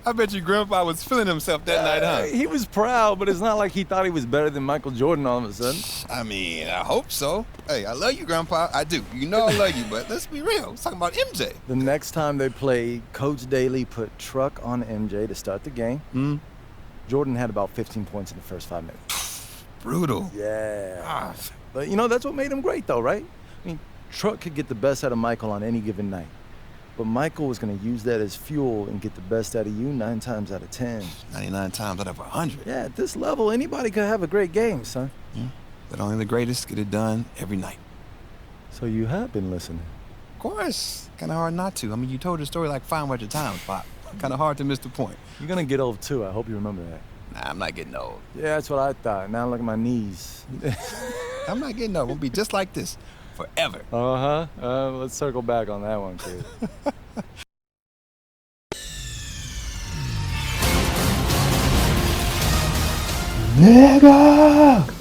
I bet your grandpa was feeling himself that night, huh? He was proud, but it's not like he thought he was better than Michael Jordan all of a sudden. I mean, I hope so. Hey, I love you, Grandpa. I do. You know I love you, but let's be real. Let's talk about MJ. The next time they played, Coach Daly put Truck on MJ to start the game. Jordan had about 15 points in the first 5 minutes. Brutal. Yeah. But, you know, that's what made him great, though, right? I mean, Truck could get the best out of Michael on any given night. But Michael was going to use that as fuel and get the best out of you 9 times out of 10. 99 times out of 100. Yeah, at this level, anybody could have a great game, son. Yeah. But only the greatest get it done every night. So you have been listening. Of course. Kind of hard not to. I mean, you told the story like 500 times, Pop. Kind of hard to miss the point. You're going to get old, too. I hope you remember that. Nah, I'm not getting old. Yeah, that's what I thought. Now look at my knees. I'm not getting old. We'll be just like this forever. Let's circle back on that one, kid. Nigga!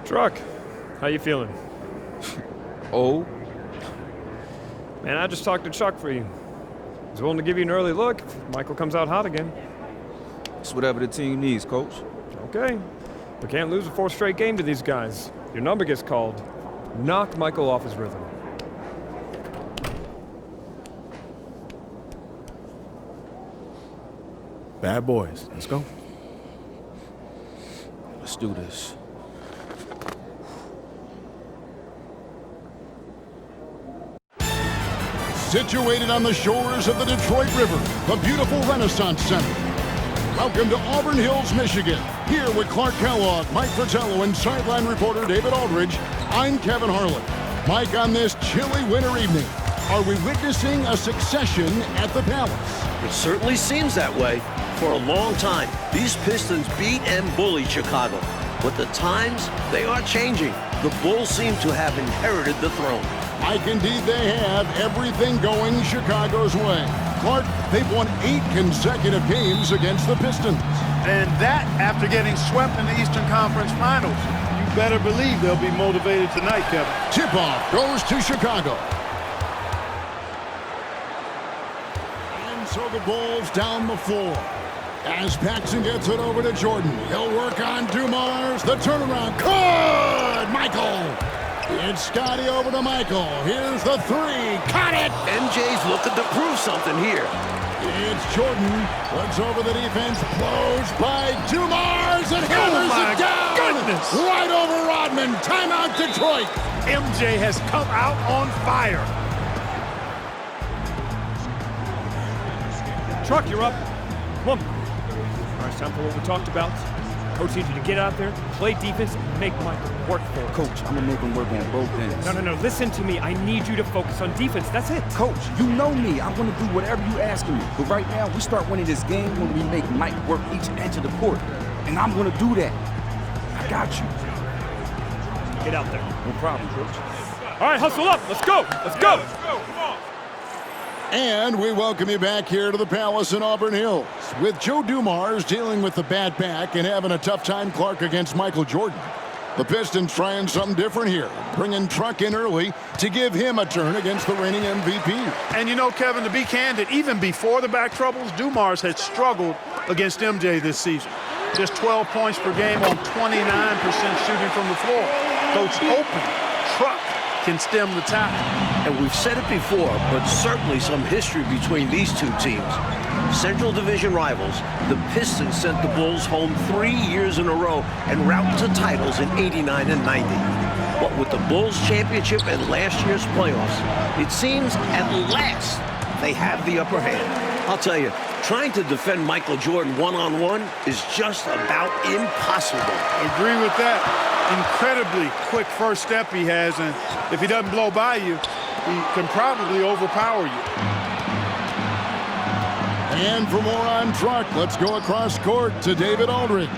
Truck, how you feeling? Oh? Man, I just talked to Chuck for you. He's willing to give you an early look if Michael comes out hot again. It's whatever the team needs, Coach. Okay. We can't lose a 4th straight game to these guys. Your number gets called. Knock Michael off his rhythm. Bad boys. Let's go. Let's do this. Situated on the shores of the Detroit River, the beautiful Renaissance Center. Welcome to Auburn Hills, Michigan. Here with Clark Kellogg, Mike Fratello, and sideline reporter David Aldridge, I'm Kevin Harlan. Mike, on this chilly winter evening, are we witnessing a succession at the Palace? It certainly seems that way. For a long time, these Pistons beat and bullied Chicago. But the times, they are changing. The Bulls seem to have inherited the throne. Mike, indeed they have. Everything going Chicago's way. Clark, they've won 8 consecutive games against the Pistons. And that after getting swept in the Eastern Conference Finals. You better believe they'll be motivated tonight, Kevin. Tip-off goes to Chicago. And so the Bulls down the floor. As Paxson gets it over to Jordan. He'll work on Dumars. The turnaround. Good! Michael! It's Scotty over to Michael. Here's the 3. Caught it! MJ's looking to prove something here. It's Jordan. Looks over the defense. Blows by Dumars and hammers it down! Goodness! Right over Rodman. Timeout Detroit. MJ has come out on fire. Truck, you're up. Come on. All right, it's time for what we talked about. Coach needs you to get out there, play defense, and make Michael work for it. Coach, I'm gonna make him work on both ends. No. Listen to me. I need you to focus on defense. That's it. Coach, you know me. I'm gonna do whatever you asking me. But right now, we start winning this game when we make Mike work each edge of the court. And I'm gonna do that. I got you. Get out there. No problem, Coach. All right, hustle up. Let's go. Let's go. And we welcome you back here to the Palace in Auburn Hills with Joe Dumars dealing with the bad back and having a tough time, Clark, against Michael Jordan. The Pistons trying something different here, bringing Truck in early to give him a turn against the reigning MVP. And you know, Kevin, to be candid, even before the back troubles, Dumars had struggled against MJ this season. Just 12 points per game on 29% shooting from the floor. Coach hoping Truck can stem the tide. And we've said it before, but certainly some history between these two teams. Central Division rivals, the Pistons sent the Bulls home 3 years in a row en route to titles in '89 and '90. But with the Bulls championship and last year's playoffs, it seems at last they have the upper hand. I'll tell you, trying to defend Michael Jordan one-on-one is just about impossible. Agree with that. Incredibly quick first step he has, and if he doesn't blow by you, he can probably overpower you. And for more on Truck, let's go across court to David Aldridge.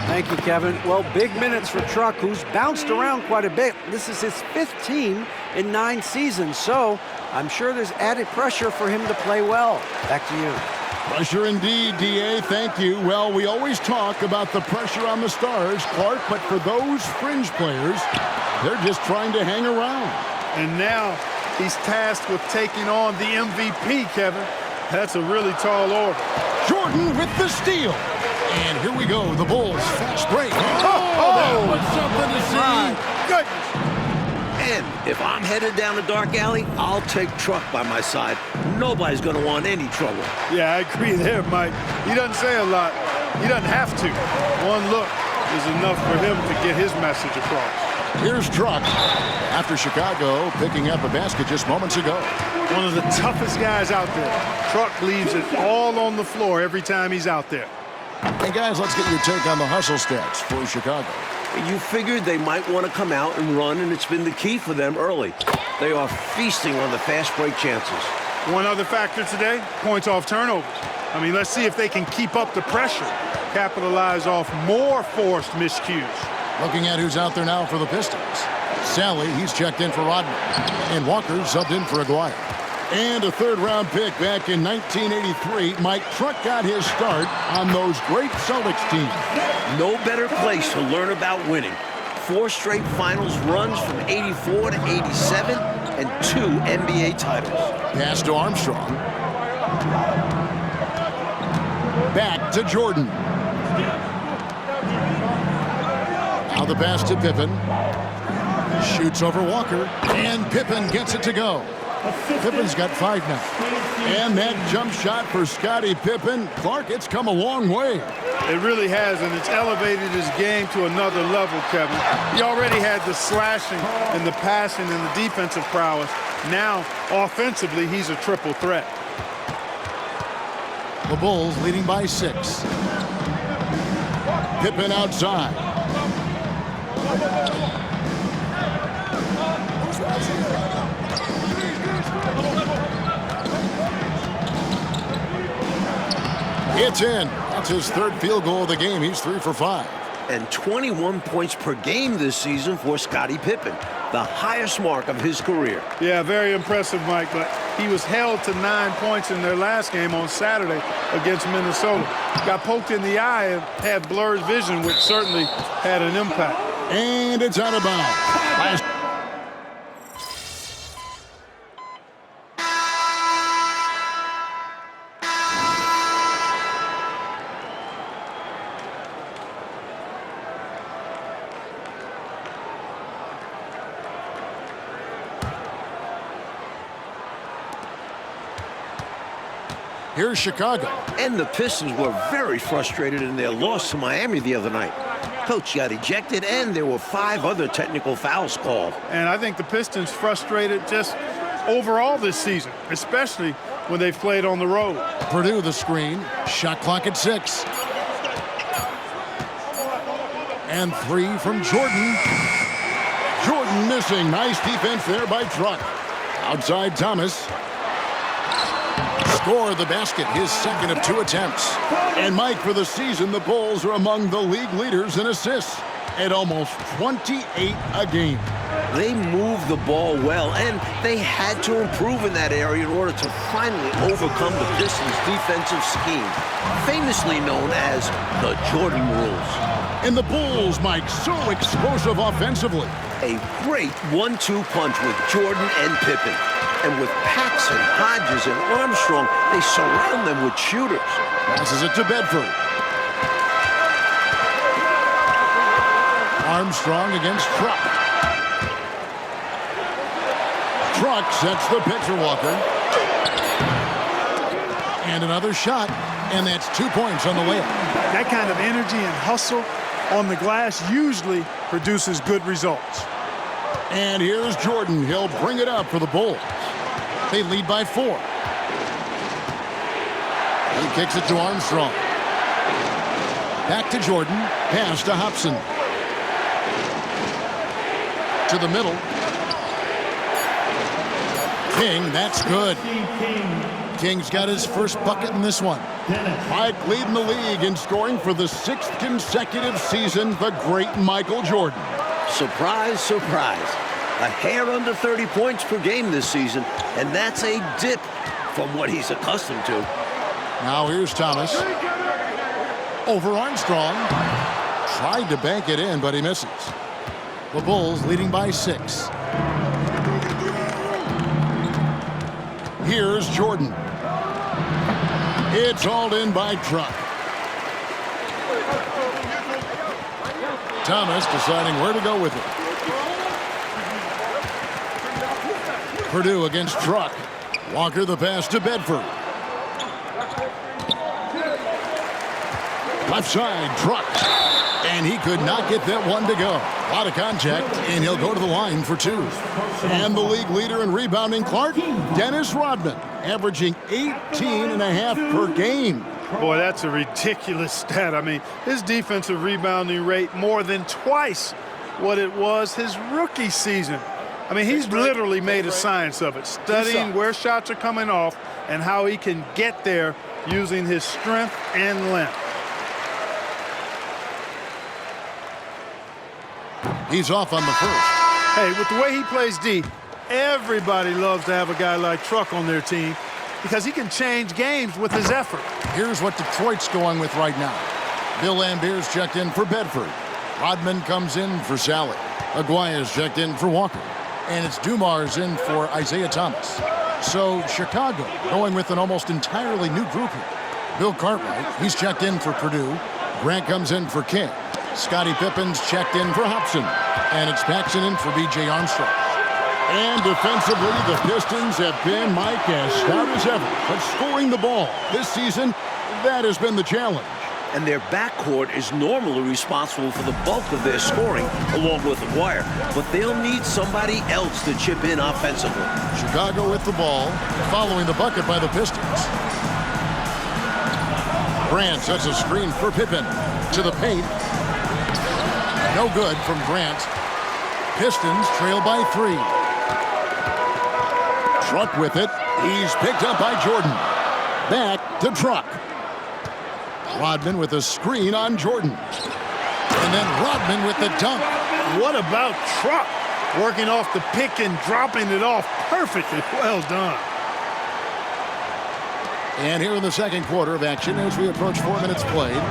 Thank you, Kevin. Well, big minutes for Truck, who's bounced around quite a bit. This is his 5th team in 9 seasons, so I'm sure there's added pressure for him to play well. Back to you. Pressure indeed, D.A. Thank you. Well, we always talk about the pressure on the stars, Clark, but for those fringe players, they're just trying to hang around. And now he's tasked with taking on the MVP, Kevin. That's a really tall order. Jordan with the steal. And here we go, the Bulls fast break. That was something to see. Goodness. And if I'm headed down a dark alley, I'll take Truck by my side. Nobody's going to want any trouble. Yeah, I agree there, Mike. He doesn't say a lot. He doesn't have to. One look is enough for him to get his message across. Here's Truck after Chicago picking up a basket just moments ago. One of the toughest guys out there. Truck leaves it all on the floor every time he's out there. And guys, let's get your take on the hustle stats for Chicago. You figured they might want to come out and run, and it's been the key for them early. They are feasting on the fast break chances. One other factor today, points off turnovers. I mean, let's see if they can keep up the pressure, capitalize off more forced miscues. Looking at who's out there now for the Pistons. Sally, he's checked in for Rodman. And Walker subbed in for Aguirre. And a third-round pick back in 1983. Mike Truck got his start on those great Celtics teams. No better place to learn about winning. 4 straight finals runs from 84 to 87 and 2 NBA titles. Pass to Armstrong. Back to Jordan. Now the pass to Pippen. Shoots over Walker. And Pippen gets it to go. Pippen's got 5 now. And that jump shot for Scottie Pippen. Clark, it's come a long way. It really has, and it's elevated his game to another level, Kevin. He already had the slashing and the passing and the defensive prowess. Now, offensively, he's a triple threat. The Bulls leading by 6. Pippen outside. It's in. That's his 3rd field goal of the game. He's 3 for 5. And 21 points per game this season for Scottie Pippen, the highest mark of his career. Yeah, very impressive, Mike, but he was held to 9 points in their last game on Saturday against Minnesota. Got poked in the eye and had blurred vision, which certainly had an impact. And it's out of bounds. Here's Chicago. And the Pistons were very frustrated in their loss to Miami the other night. Coach got ejected, and there were 5 other technical fouls called. And I think the Pistons frustrated just overall this season, especially when they've played on the road. Purdue the screen. Shot clock at 6. And 3 from Jordan. Jordan missing. Nice defense there by Truck. Outside Thomas. Score the basket, his 2nd of 2 attempts. And Mike, for the season, the Bulls are among the league leaders in assists at almost 28 a game. They moved the ball well, and they had to improve in that area in order to finally overcome the Pistons' defensive scheme, famously known as the Jordan rules. And the Bulls, Mike, so explosive offensively. A great 1-2 punch with Jordan and Pippen. And with Paxson, Hodges, and Armstrong, they surround them with shooters. Passes it to Bedford. Armstrong against Truck. Truck sets the pitch for Walker. And another shot, and that's 2 points on the layup. That kind of energy and hustle on the glass usually produces good results. And here's Jordan. He'll bring it up for the Bulls. They lead by 4. He kicks it to Armstrong. Back to Jordan. Pass to Hobson. To the middle. King, that's good. King's got his first bucket in this one. Mike leading the league in scoring for the 6th consecutive season, the great Michael Jordan. Surprise, surprise. A hair under 30 points per game this season, and that's a dip from what he's accustomed to. Now here's Thomas. Over Armstrong. Tried to bank it in, but he misses. The Bulls leading by 6. Here's Jordan. It's hauled in by Truck. Thomas deciding where to go with it. Purdue against Truck. Walker the pass to Bedford. Left side, Truck. And he could not get that one to go. A lot of contact, and he'll go to the line for 2. And the league leader in rebounding, Clark, Dennis Rodman, averaging 18.5 per game. Boy, that's a ridiculous stat. I mean, his defensive rebounding rate more than twice what it was his rookie season. I mean, he's literally made a science of it, studying where shots are coming off and how he can get there using his strength and length. He's off on the first. Hey, with the way he plays D, everybody loves to have a guy like Truck on their team because he can change games with his effort. Here's what Detroit's going with right now. Bill Lambier's checked in for Bedford. Rodman comes in for Sally. Aguaya's checked in for Walker. And it's Dumars in for Isaiah Thomas. So Chicago going with an almost entirely new group here. Bill Cartwright, he's checked in for Purdue. Grant comes in for King. Scottie Pippen's checked in for Hobson. And it's Paxson in for B.J. Armstrong. And defensively, the Pistons have been, Mike, as stout as ever. But scoring the ball this season, that has been the challenge. And their backcourt is normally responsible for the bulk of their scoring, along with Aguirre. But they'll need somebody else to chip in offensively. Chicago with the ball, following the bucket by the Pistons. Grant sets a screen for Pippen. To the paint. No good from Grant. Pistons trail by 3. Truck with it. He's picked up by Jordan. Back to Truck. Rodman with a screen on Jordan. And then Rodman with the dunk. What about Truck? Working off the pick and dropping it off perfectly. Well done. And here in the second quarter of action as we approach 4 minutes played.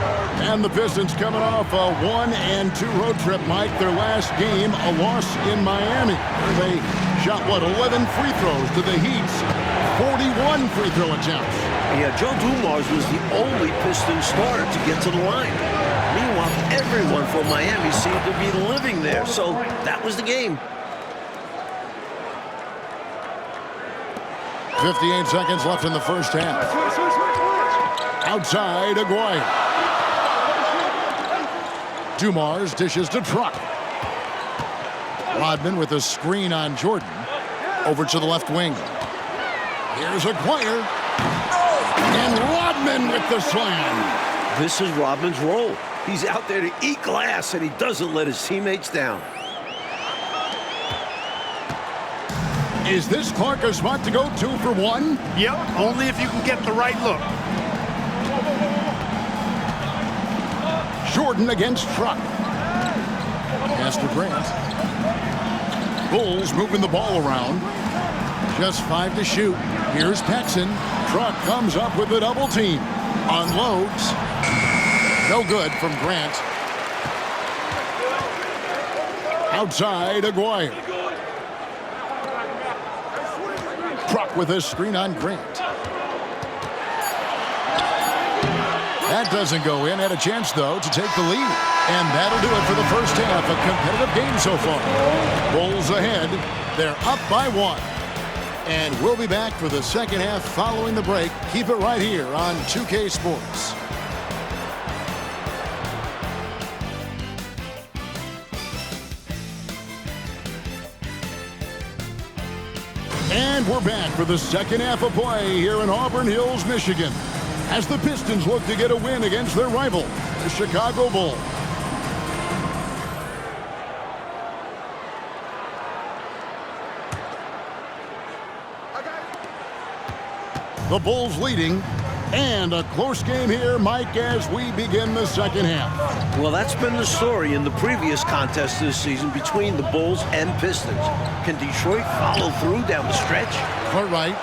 And the Pistons coming off a 1-2 road trip, Mike. Their last game, a loss in Miami. They shot, 11 free throws to the Heat's 41 free throw attempts. Yeah, Joe Dumars was the only Piston starter to get to the line. Meanwhile, everyone from Miami seemed to be living there, so that was the game. 58 seconds left in the first half. Outside, Aguirre. Dumars dishes to Truck. Rodman with a screen on Jordan. Over to the left wing. Here's Aguirre. And Rodman with the slam. This is Rodman's role. He's out there to eat glass, and he doesn't let his teammates down. Is this Clark a spot to go 2 for 1? Yep, only if you can get the right look. Jordan against Truck. Pass to Grant. Bulls moving the ball around. Just 5 to shoot. Here's Paxson. Truck comes up with a double team. Unloads. No good from Grant. Outside, Aguirre. Truck with a screen on Grant. That doesn't go in. Had a chance, though, to take the lead. And that'll do it for the first half. A competitive game so far. Bulls ahead. They're up by 1. And we'll be back for the second half following the break. Keep it right here on 2K Sports. And we're back for the second half of play here in Auburn Hills, Michigan, as the Pistons look to get a win against their rival, the Chicago Bulls. The Bulls leading. And a close game here, Mike, as we begin the second half. Well, that's been the story in the previous contest this season between the Bulls and Pistons. Can Detroit follow through down the stretch? Quite right.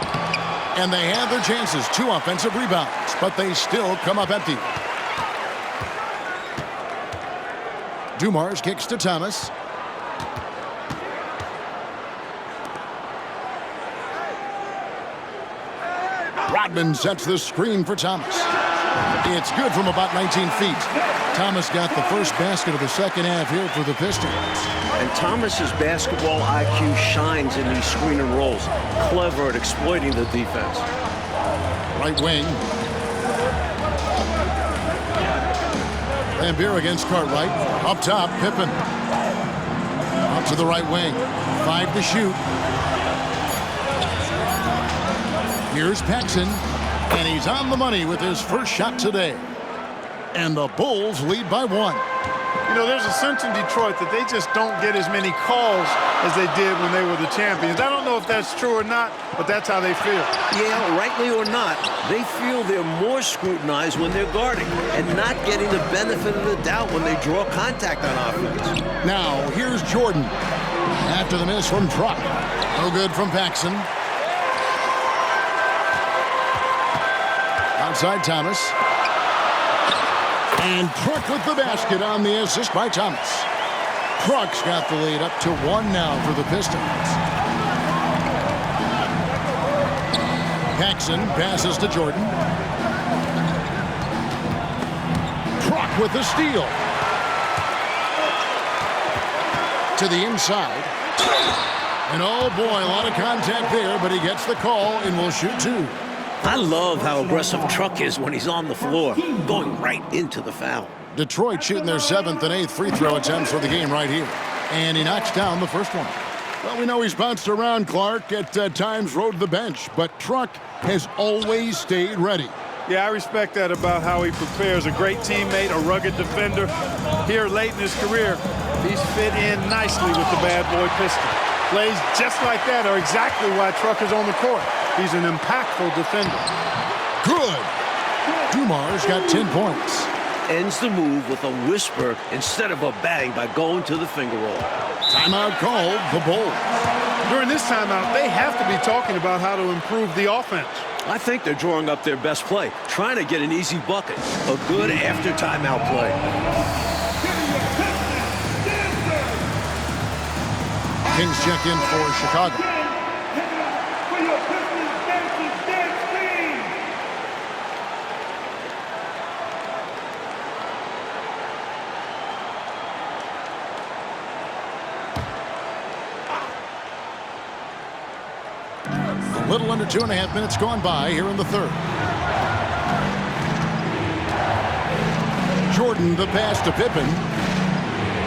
And they have their chances. 2 offensive rebounds, but they still come up empty. Dumars kicks to Thomas. Rodman sets the screen for Thomas. It's good from about 19 feet. Thomas got the first basket of the second half here for the Pistons. And Thomas's basketball IQ shines in these screen and rolls. Clever at exploiting the defense. Right wing. Lambeer against Cartwright. Up top, Pippen. Up to the right wing. 5 to shoot. Here's Paxson, and he's on the money with his first shot today. And the Bulls lead by 1. You know, there's a sense in Detroit that they just don't get as many calls as they did when they were the champions. I don't know if that's true or not, but that's how they feel. Yeah, rightly or not, they feel they're more scrutinized when they're guarding and not getting the benefit of the doubt when they draw contact on offense. Now, here's Jordan. After the miss from Truck. No good from Paxson. Outside Thomas. And Truck with the basket on the assist by Thomas. Truck's got the lead up to 1 now for the Pistons. Paxson passes to Jordan. Truck with the steal. To the inside. And oh boy, a lot of contact there, but he gets the call and will shoot 2. I love how aggressive Truck is when he's on the floor, going right into the foul. Detroit shooting their 7th and 8th free throw attempts for the game right here. And he knocks down the first one. Well, we know he's bounced around, Clark, at times rode the bench, but Truck has always stayed ready. Yeah, I respect that about how he prepares. A great teammate, a rugged defender. Here late in his career, he's fit in nicely with the bad boy Pistons. Plays just like that are exactly why Truck is on the court. He's an impactful defender. Good. Dumars got 10 points. Ends the move with a whisper instead of a bang by going to the finger roll. Timeout called the Bulls. During this timeout, they have to be talking about how to improve the offense. I think they're drawing up their best play, trying to get an easy bucket. A good after timeout play. Kings check in for Chicago. A little under 2.5 minutes gone by here in the third. Jordan, the pass to Pippen.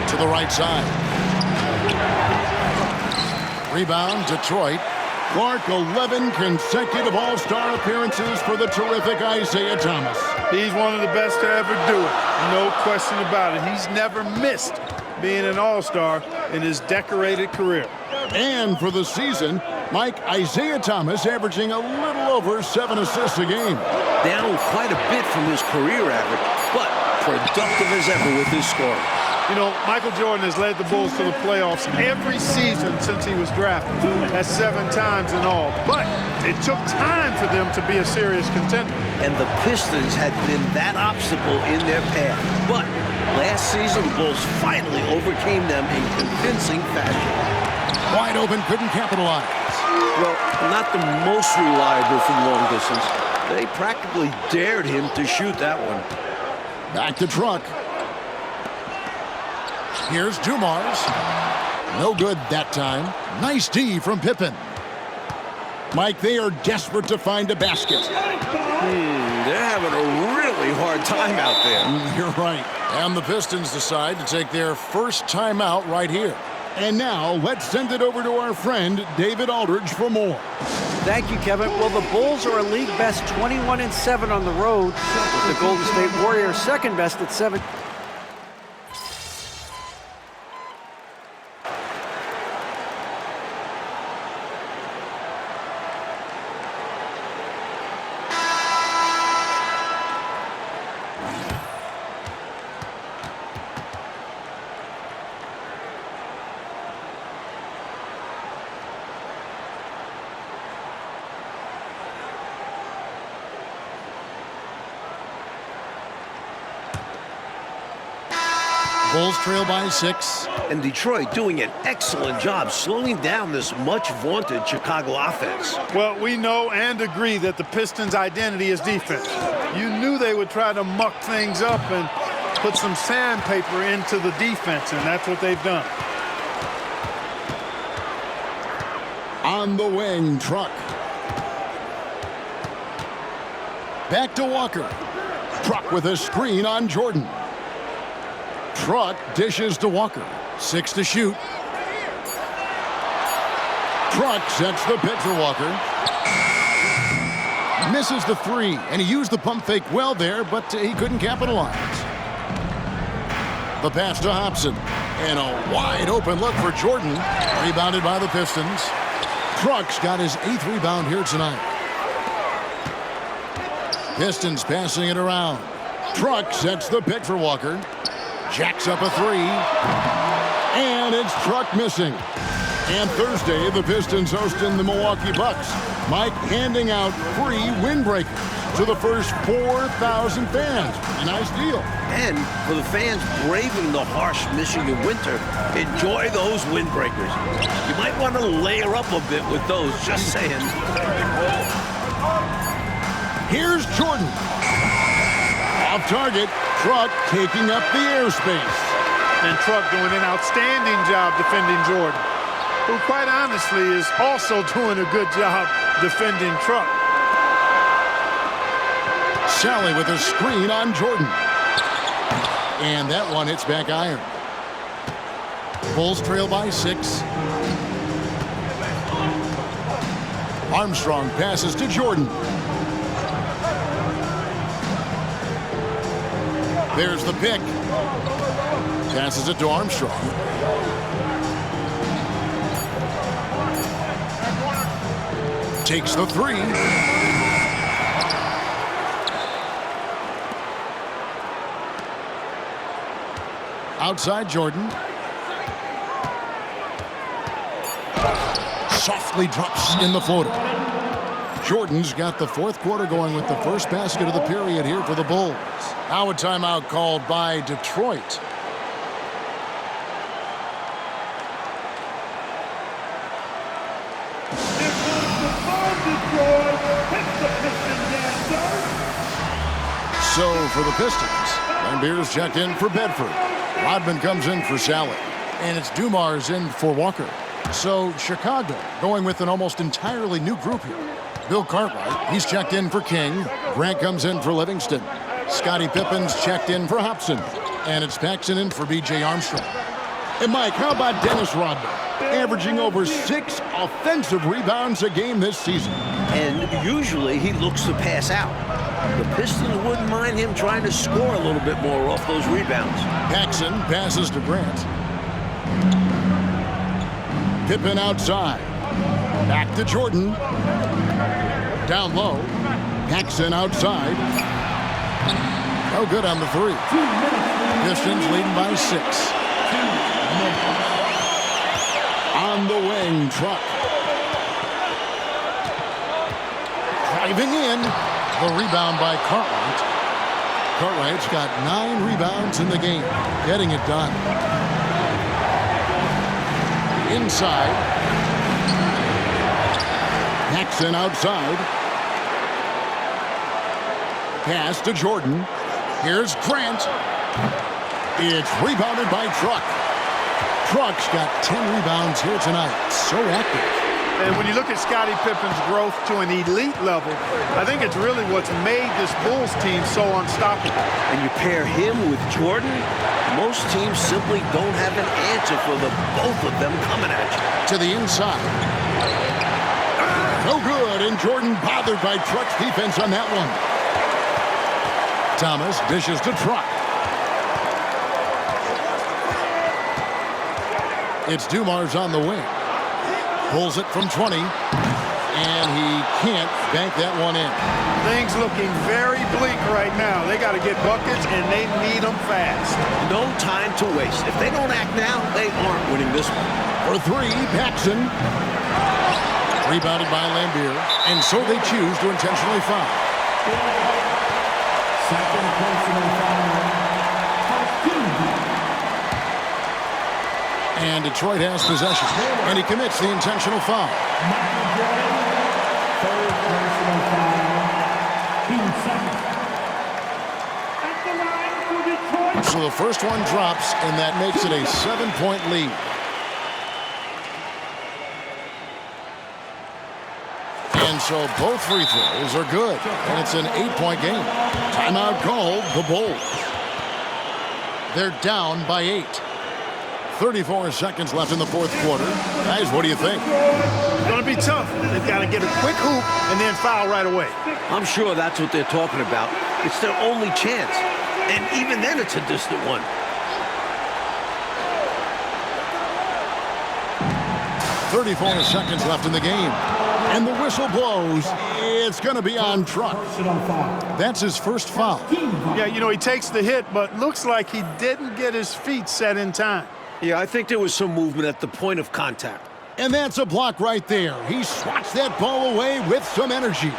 To the right side. Rebound, Detroit. Clark, 11 consecutive All-Star appearances for the terrific Isaiah Thomas. He's one of the best to ever do it. No question about it. He's never missed being an All-Star in his decorated career. And for the season, Mike, Isaiah Thomas averaging a little over 7 assists a game. Down quite a bit from his career average, but productive as ever with his scoring. You know, Michael Jordan has led the Bulls to the playoffs every season since he was drafted. That's 7 times in all. But it took time for them to be a serious contender. And the Pistons had been that obstacle in their path. But last season, the Bulls finally overcame them in convincing fashion. Wide open, couldn't capitalize. Well, not the most reliable from long distance. They practically dared him to shoot that one. Back to Truck. Here's Dumars. No good that time. Nice D from Pippen. Mike, they are desperate to find a basket. They're having a really hard time out there. You're right. And the Pistons decide to take their first timeout right here. And now, let's send it over to our friend, David Aldridge, for more. Thank you, Kevin. Well, the Bulls are a league best 21-7 on the road, with the Golden State Warriors second best at 7. Bulls trail by 6. And Detroit doing an excellent job slowing down this much-vaunted Chicago offense. Well, we know and agree that the Pistons' identity is defense. You knew they would try to muck things up and put some sandpaper into the defense, and that's what they've done. On the wing, Truck. Back to Walker. Truck with a screen on Jordan. Truck dishes to Walker. 6 to shoot. Truck sets the pick for Walker. Misses the 3, and he used the pump fake well there, but he couldn't capitalize. The pass to Hobson. And a wide open look for Jordan. Rebounded by the Pistons. Truck's got his 8th rebound here tonight. Pistons passing it around. Truck sets the pick for Walker. Jacks up a 3. And it's Truck missing. And Thursday, the Pistons hosting the Milwaukee Bucks. Mike handing out free windbreakers to the first 4,000 fans. Pretty nice deal. And for the fans braving the harsh Michigan winter, enjoy those windbreakers. You might want to layer up a bit with those, just saying. Here's Jordan. Off target, Truck taking up the airspace. And Truck doing an outstanding job defending Jordan, who quite honestly is also doing a good job defending Truck. Sally with a screen on Jordan. And that one hits back iron. Bulls trail by 6. Armstrong passes to Jordan. There's the pick. Passes it to Armstrong. Takes the 3. Outside Jordan. Softly drops in the floater. Jordan's got the 4th quarter going with the first basket of the period here for the Bulls. Now a timeout called by Detroit. So for the Pistons, Lambier's checked in for Bedford. Rodman comes in for Sally. And it's Dumars in for Walker. So Chicago going with an almost entirely new group here. Bill Cartwright, he's checked in for King. Grant comes in for Livingston. Scottie Pippen's checked in for Hobson. And it's Paxson in for B.J. Armstrong. And Mike, how about Dennis Rodman? Averaging over 6 offensive rebounds a game this season. And usually he looks to pass out. The Pistons wouldn't mind him trying to score a little bit more off those rebounds. Paxson passes to Grant. Pippen outside. Back to Jordan. Down low. Paxson outside. No good on the 3. Pistons leading by 6. On the wing, Truck. Driving in. The rebound by Cartwright. Cartwright's got 9 rebounds in the game. Getting it done. Inside. Paxson outside. Pass to Jordan. Here's Grant. It's rebounded by Truck. Truck's got 10 rebounds here tonight. So active. And when you look at Scottie Pippen's growth to an elite level, I think it's really what's made this Bulls team so unstoppable. And you pair him with Jordan, most teams simply don't have an answer for the both of them coming at you. To the inside. No good, and Jordan bothered by Truck's defense on that one. Thomas dishes to Truck. It's Dumars on the wing. Pulls it from 20, and he can't bank that one in. Things looking very bleak right now. They got to get buckets, and they need them fast. No time to waste. If they don't act now, they aren't winning this one. For 3, Paxson. Rebounded by Lambier, and so they choose to intentionally foul. And Detroit has possession. And he commits the intentional foul. Third personal foul. Team second. At the line for Detroit. So the first one drops, and that makes it a 7-point lead. And so both free throws are good, and it's an 8-point game. Timeout called, the Bulls. They're down by 8. 34 seconds left in the fourth quarter. Guys, what do you think? It's going to be tough. They've got to get a quick hoop and then foul right away. I'm sure that's what they're talking about. It's their only chance. And even then, it's a distant one. .34 seconds left in the game. And the whistle blows. It's going to be on Truck. That's his first foul. Yeah, you know, he takes the hit, but looks like he didn't get his feet set in time. Yeah, I think there was some movement at the point of contact. And that's a block right there. He swats that ball away with some energy.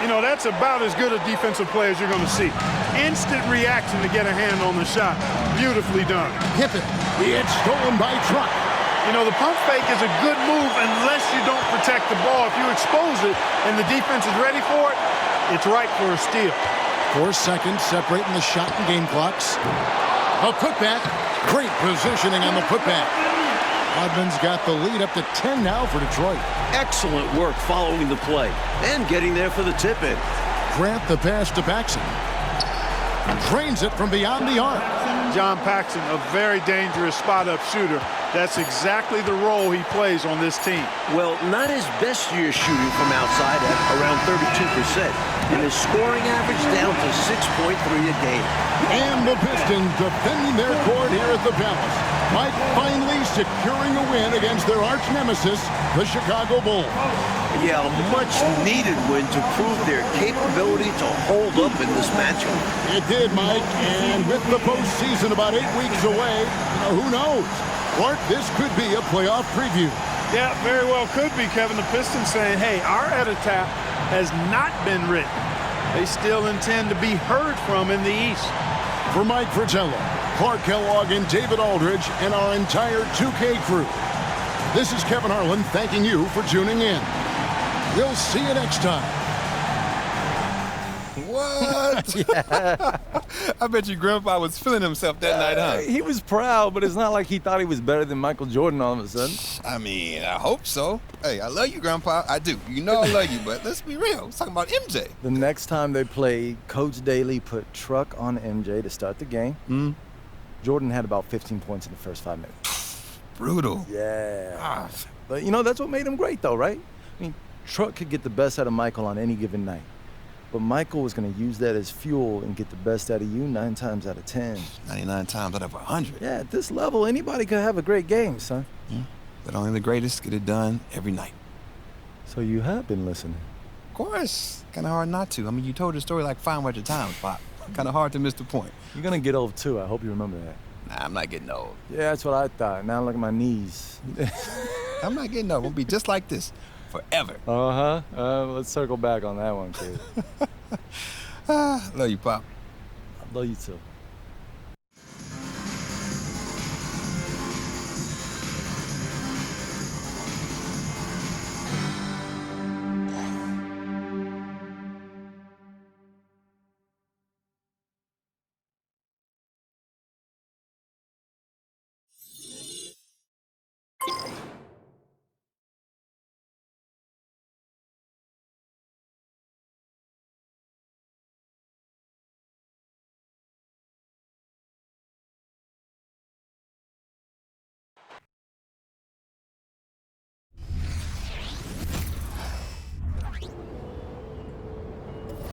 You know, that's about as good a defensive play as you're going to see. Instant reaction to get a hand on the shot. Beautifully done. Hip it. It's stolen by Truck. You know, the pump fake is a good move unless you don't protect the ball. If you expose it and the defense is ready for it, it's right for a steal. 4 seconds separating the shot and game clocks. A putback. Great positioning on the putback. Rodman's got the lead up to 10 now for Detroit. Excellent work following the play and getting there for the tip-in. Grant the pass to Paxson. Drains it from beyond the arc. John Paxson, a very dangerous spot-up shooter. That's exactly the role he plays on this team. Well, not his best year shooting from outside at around 32%, and his scoring average down to 6.3 a game. And the Pistons defending their court here at the Palace. Mike finally securing a win against their arch nemesis, the Chicago Bulls. Yeah, a much-needed win to prove their capability to hold up in this matchup. It did, Mike, and with the postseason about 8 weeks away, who knows? Clark, this could be a playoff preview. Yeah, very well could be, Kevin. The Pistons saying, hey, our epitaph has not been written. They still intend to be heard from in the East. For Mike Fratello, Clark Kellogg, and David Aldridge, and our entire 2K crew, this is Kevin Harlan thanking you for tuning in. We'll see you next time. What? Yeah. I bet you Grandpa was feeling himself that night, huh? He was proud, but it's not like he thought he was better than Michael Jordan all of a sudden. I mean, I hope so. Hey, I love you, Grandpa. I do. You know I love you, but let's be real. We're talking about MJ. The next time they played, Coach Daly put Truck on MJ to start the game. Jordan had about 15 points in the first 5 minutes. Brutal. Yeah. But, you know, that's what made him great, though, right? I mean, Truck could get the best out of Michael on any given night. But Michael was going to use that as fuel and get the best out of you 9 times out of 10. 99 times out of 100. Yeah, at this level, anybody could have a great game, son. Yeah. But only the greatest get it done every night. So you have been listening. Of course. Kind of hard not to. I mean, you told the story like 500 times, Pop. Kind of hard to miss the point. You're going to get old, too. I hope you remember that. Nah, I'm not getting old. Yeah, that's what I thought. Now look at my knees. I'm not getting old. We'll be just like this forever. Let's circle back on that one, kid. Love you, Pop. I love you, too.